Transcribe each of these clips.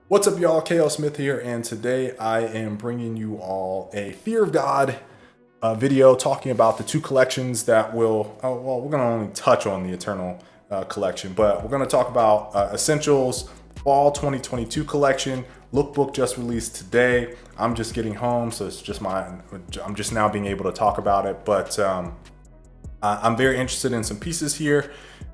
What's up, y'all? KL Smith here, and today I am bringing you all a Fear of God video talking about the two collections that will, well, we're going to only touch on the Eternal collection, but we're going to talk about Essentials Fall 2022 collection. Lookbook just released today. I'm just getting home, so I'm just now being able to talk about it, but I'm very interested in some pieces here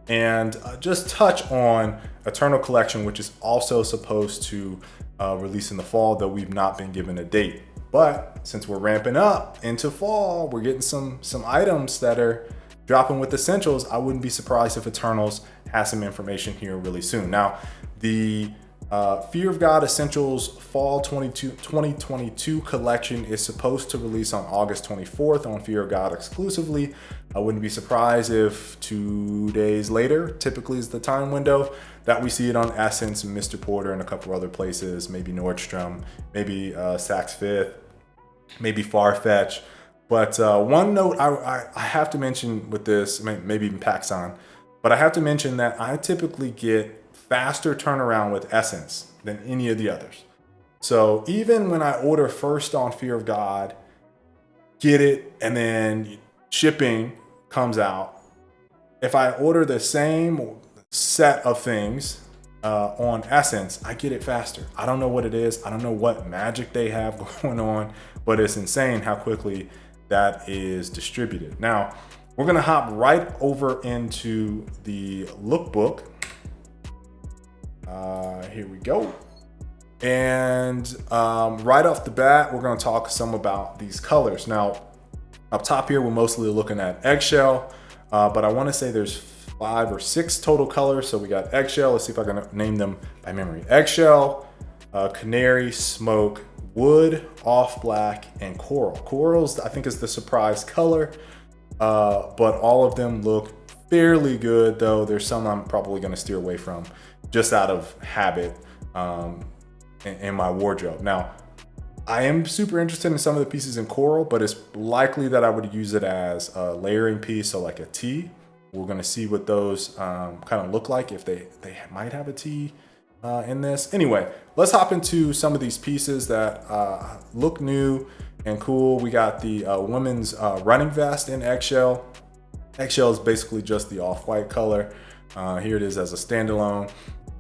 and just touch on Eternal Collection, which is also supposed to release in the fall, though we've not been given a date. But since we're ramping up into fall, we're getting some items that are dropping with Essentials. I wouldn't be surprised if Eternals has some information here really soon. Now, the Fear of God Essentials Fall 2022 collection is supposed to release on August 24th on Fear of God exclusively. I wouldn't be surprised if 2 days later, typically is the time window, that we see it on Essence and Mr. Porter and a couple other places, maybe Nordstrom, maybe Saks Fifth, maybe Farfetch. But one note I have to mention with this, maybe even PacSun, but I have to mention that I typically get faster turnaround with Essence than any of the others. So even when I order first on Fear of God, get it, and then shipping comes out, if I order the same set of things on Essence, I get it faster. I don't know what it is. I don't know what magic they have going on, but it's insane how quickly that is distributed. Now, we're gonna hop right over into the lookbook. Here we go. And right off the bat, we're going to talk some about these colors. Now, up top here, we're mostly looking at eggshell, but I want to say there's 5 or 6 total colors. So we got eggshell. Let's see if I can name them by memory. Eggshell, canary, smoke, wood, off black, and coral. Corals, I think, is the surprise color, but all of them look fairly good, though there's some I'm probably going to steer away from just out of habit in my wardrobe. Now, I am super interested in some of the pieces in coral, but it's likely that I would use it as a layering piece, so like a tee. We're going to see what those kind of look like, if they might have a tee in this. Anyway, let's hop into some of these pieces that look new and cool. We got the women's running vest in eggshell. Eggshell is basically just the off-white color. Here it is as a standalone.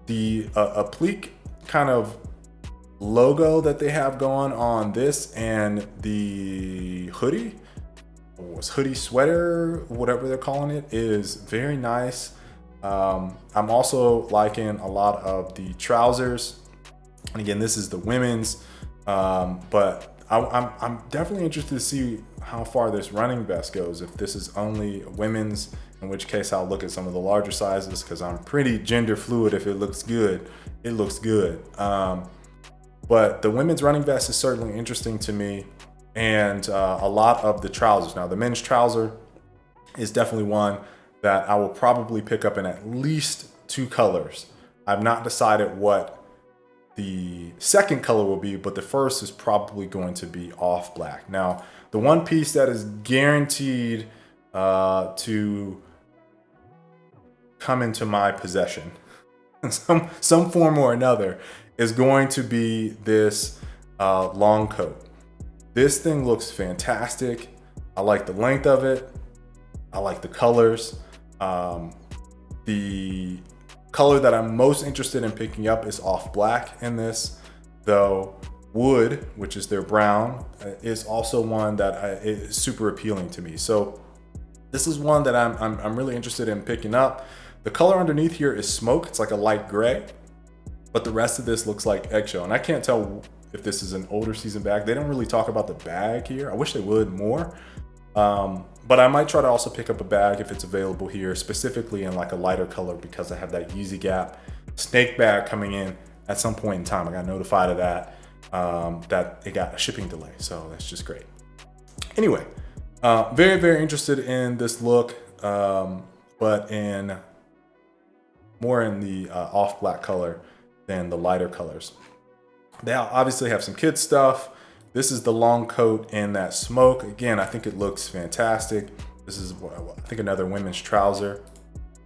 The applique kind of logo that they have going on this and the hoodie, sweater, whatever they're calling it, is very nice. I'm also liking a lot of the trousers. And again, this is the women's, but I'm definitely interested to see how far this running vest goes. If this is only women's, in which case I'll look at some of the larger sizes, because I'm pretty gender fluid. If it looks good, it looks good. But the women's running vest is certainly interesting to me, and a lot of the trousers. Now, the men's trouser is definitely one that I will probably pick up in at least 2 colors. I've not decided what the second color will be, but the first is probably going to be off black. Now, the one piece that is guaranteed to come into my possession some form or another is going to be this long coat. This thing looks fantastic. I like the length of it. I like the colors. The color that I'm most interested in picking up is off black in this, though wood, which is their brown, is also one that is super appealing to me. So this is one that I'm really interested in picking up. The color underneath here is smoke. It's like a light gray, but the rest of this looks like eggshell. And I can't tell if this is an older season bag. They don't really talk about the bag here. I wish they would more. But I might try to also pick up a bag if it's available here, specifically in like a lighter color, because I have that Yeezy Gap snake bag coming in at some point in time. I got notified of that, that it got a shipping delay. So that's just great. Anyway, very, very interested in this look, but more in the off black color than the lighter colors. They obviously have some kids stuff. This is the long coat in that smoke. Again, I think it looks fantastic. This is, I think, another women's trouser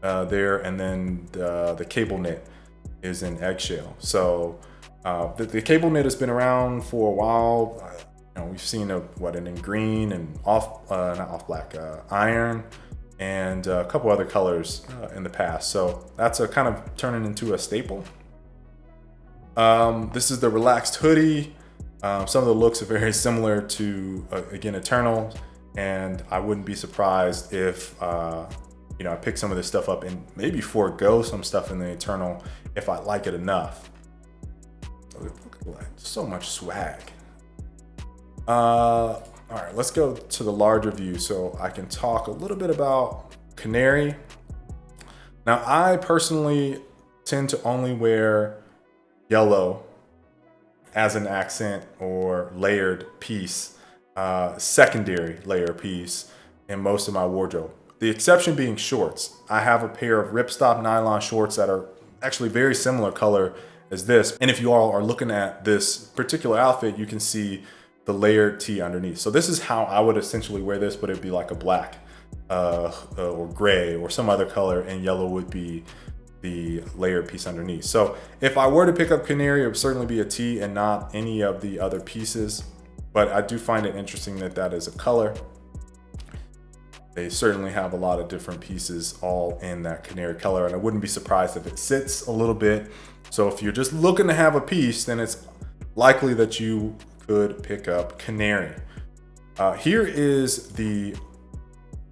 there. And then the cable knit is in eggshell. So The cable knit has been around for a while. We've seen it in green and not off black, iron, and a couple other colors in the past. So that's a kind of turning into a staple. This is the relaxed hoodie. Some of the looks are very similar to, again, Eternal, and I wouldn't be surprised if I pick some of this stuff up and maybe forego some stuff in the Eternal if I like it enough. Look at that, so much swag. All right, let's go to the larger view so I can talk a little bit about Canary. Now, I personally tend to only wear yellow as an accent or layered piece, secondary layer piece in most of my wardrobe. The exception being shorts. I have a pair of ripstop nylon shorts that are actually very similar color as this. And if you all are looking at this particular outfit, you can see the layered tee underneath. So this is how I would essentially wear this, but it'd be like a black or gray or some other color, and yellow would be the layered piece underneath. So if I were to pick up Canary, it would certainly be a tee and not any of the other pieces. But I do find it interesting that that is a color. They certainly have a lot of different pieces all in that Canary color, and I wouldn't be surprised if it sits a little bit. So if you're just looking to have a piece, then it's likely that you could pick up Canary. Here is the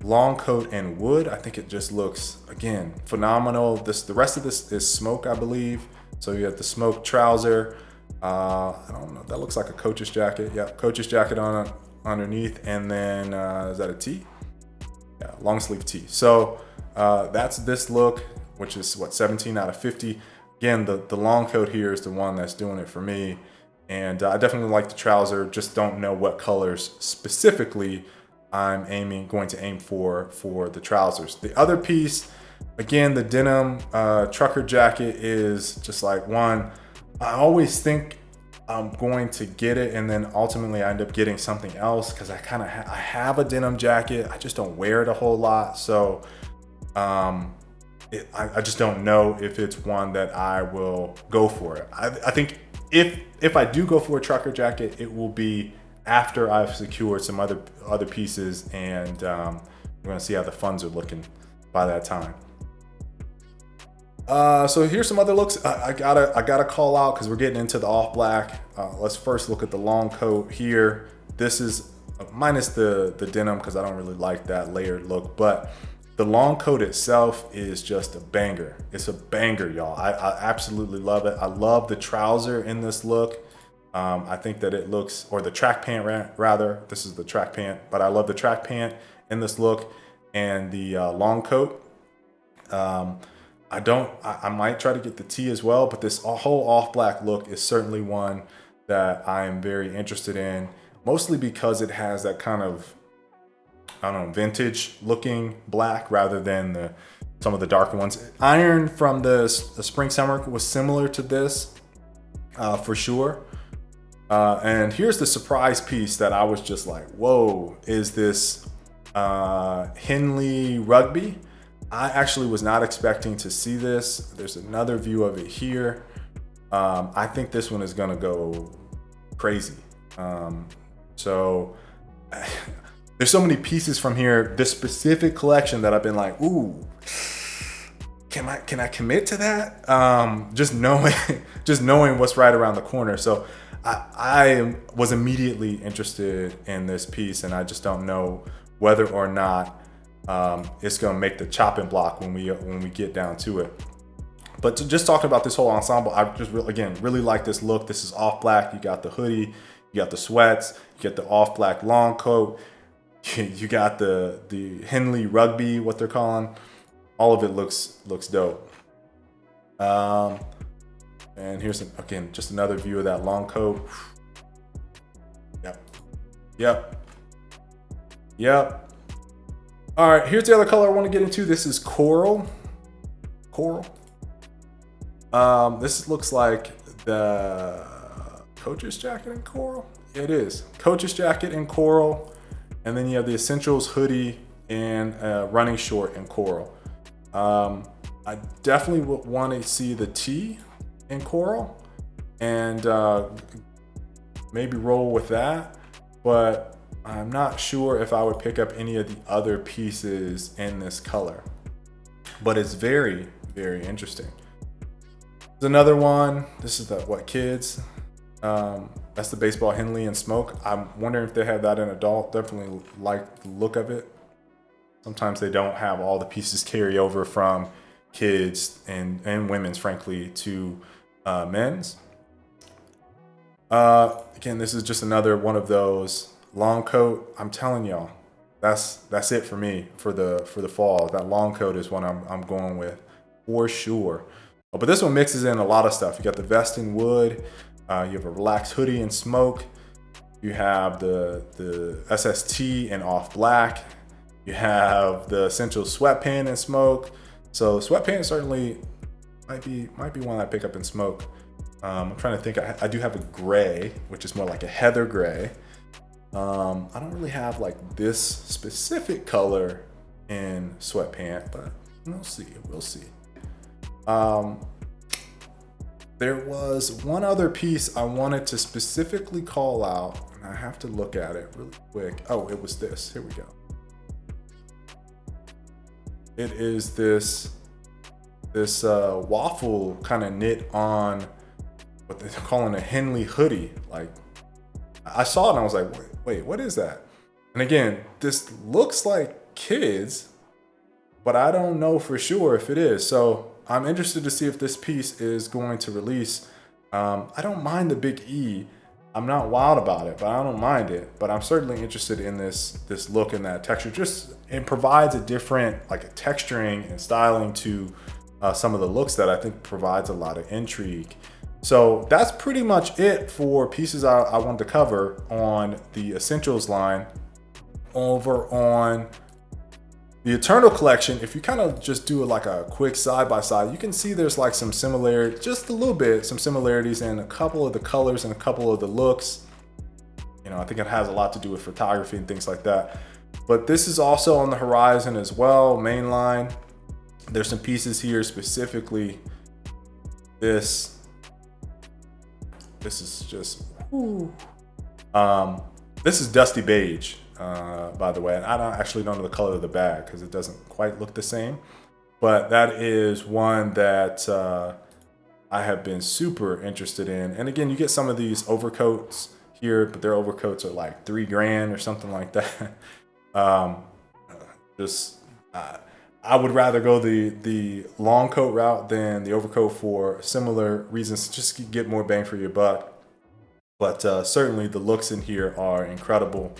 long coat in wood. I think it just looks, again, phenomenal. The rest of this is smoke, I believe. So you have the smoke trouser. I don't know, that looks like a coach's jacket. Yeah, coach's jacket on underneath, and then is that a tee? Yeah, long sleeve tee. So that's this look, which is what, 17 out of 50. Again, the long coat here is the one that's doing it for me. And I definitely like the trouser, just don't know what colors specifically I'm going to aim for the trousers. The other piece, again, the denim trucker jacket is just like one. I always think I'm going to get it, and then ultimately I end up getting something else because I have a denim jacket. I just don't wear it a whole lot. So I just don't know if it's one that I will go for it. I think if I do go for a trucker jacket, it will be after I've secured some other pieces, and we're gonna see how the funds are looking by that time. So here's some other looks. I gotta call out because we're getting into the off black. Let's first look at the long coat here. This is minus the denim because I don't really like that layered look, but the long coat itself is just a banger. It's a banger, y'all. I absolutely love it. I love the trouser in this look. I think that it looks, or the track pant rather, this is the track pant, but I love the track pant in this look and the long coat. I might try to get the tee as well, but this whole off black look is certainly one that I am very interested in, mostly because it has that kind of, I don't know, vintage looking black rather than some of the darker ones. Iron from the spring summer was similar to this for sure. And here's the surprise piece that I was just like, whoa, is this Henley rugby? I actually was not expecting to see this. There's another view of it here. I think this one is gonna go crazy. There's so many pieces from here, this specific collection, that I've been like, ooh, can I commit to that? Just knowing what's right around the corner. So I was immediately interested in this piece, and I just don't know whether or not it's gonna make the chopping block when we get down to it. But just talking about this whole ensemble, I just really like this look. This is off black. You got the hoodie, you got the sweats, you get the off black long coat. You got the Henley rugby, what they're calling. All of it looks dope. And here's again just another view of that long coat. Yep. All right, here's the other color I want to get into. This is coral. This looks like the coach's jacket in coral. It is coach's jacket in coral. And then you have the Essentials hoodie and running short in coral. I definitely would want to see the tee in coral. and maybe roll with that. But I'm not sure if I would pick up any of the other pieces in this color. But it's very, very interesting. There's another one. This is the What Kids. That's the baseball Henley and Smoke. I'm wondering if they have that in adult. Definitely like the look of it. Sometimes they don't have all the pieces carry over from kids and women's, frankly, to men's. Again, this is just another one of those long coat. I'm telling y'all, that's it for me for the fall. That long coat is what I'm going with for sure. But this one mixes in a lot of stuff. You got the vest in wood. You have a relaxed hoodie in smoke. You have the SST in off black. You have the essential sweatpant in smoke. So sweatpant certainly might be one I pick up in smoke. I'm trying to think. I do have a gray, which is more like a heather gray. I don't really have like this specific color in sweatpant, but we'll see. We'll see. There was one other piece I wanted to specifically call out, and I have to look at it really quick. Oh, it was this. Here we go. It is this waffle kind of knit on what they're calling a Henley hoodie. Like, I saw it and I was like, wait, what is that? And again, this looks like kids, but I don't know for sure if it is. So I'm interested to see if this piece is going to release. I don't mind the big E. I'm not wild about it, but I don't mind it. But I'm certainly interested in this look and that texture. Just, it provides a different, like a texturing and styling to some of the looks that I think provides a lot of intrigue. So that's pretty much it for pieces I wanted to cover on the Essentials line. Over on the Eternal collection, if you kind of just do like a quick side by side, you can see there's like some similarity, just a little bit, some similarities in a couple of the colors and a couple of the looks. You know, I think it has a lot to do with photography and things like that. But this is also on the horizon as well, mainline. There's some pieces here specifically. This is just, this is Dusty Beige, by the way. And I don't know the color of the bag because it doesn't quite look the same. But that is one that I have been super interested in. And again, you get some of these overcoats here, but their overcoats are like $3,000 or something like that. I would rather go the long coat route than the overcoat for similar reasons, just to get more bang for your buck. But certainly the looks in here are incredible.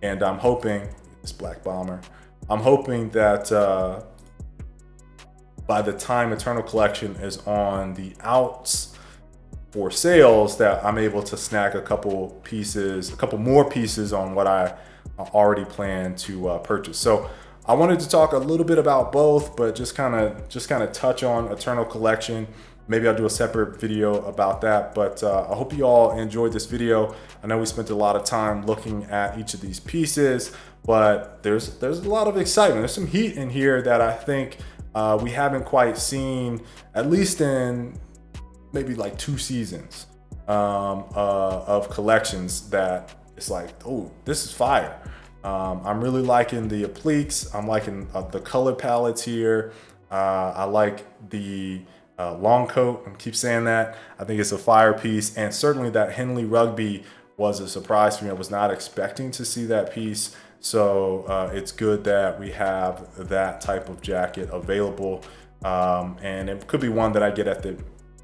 And I'm hoping, this Black Bomber, I'm hoping that by the time Eternal Collection is on the outs for sales, that I'm able to snag a couple more pieces on what I already plan to purchase. So I wanted to talk a little bit about both, but just kind of touch on Eternal Collection. Maybe I'll do a separate video about that, but I hope you all enjoyed this video. I know we spent a lot of time looking at each of these pieces, but there's a lot of excitement. There's some heat in here that I think we haven't quite seen, at least in maybe like 2 seasons of collections, that it's like, oh, this is fire. I'm really liking the appliques. I'm liking the color palettes here. I like the long coat. I keep saying that. I think it's a fire piece. And certainly that Henley Rugby was a surprise for me. I was not expecting to see that piece. So it's good that we have that type of jacket available. And it could be one that I get at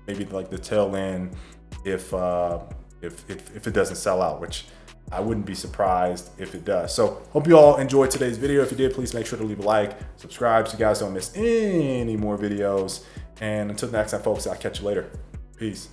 maybe like the tail end if it doesn't sell out, which I wouldn't be surprised if it does. So hope you all enjoyed today's video. If you did, please make sure to leave a like, subscribe so you guys don't miss any more videos. And until next time, folks, I'll catch you later. Peace.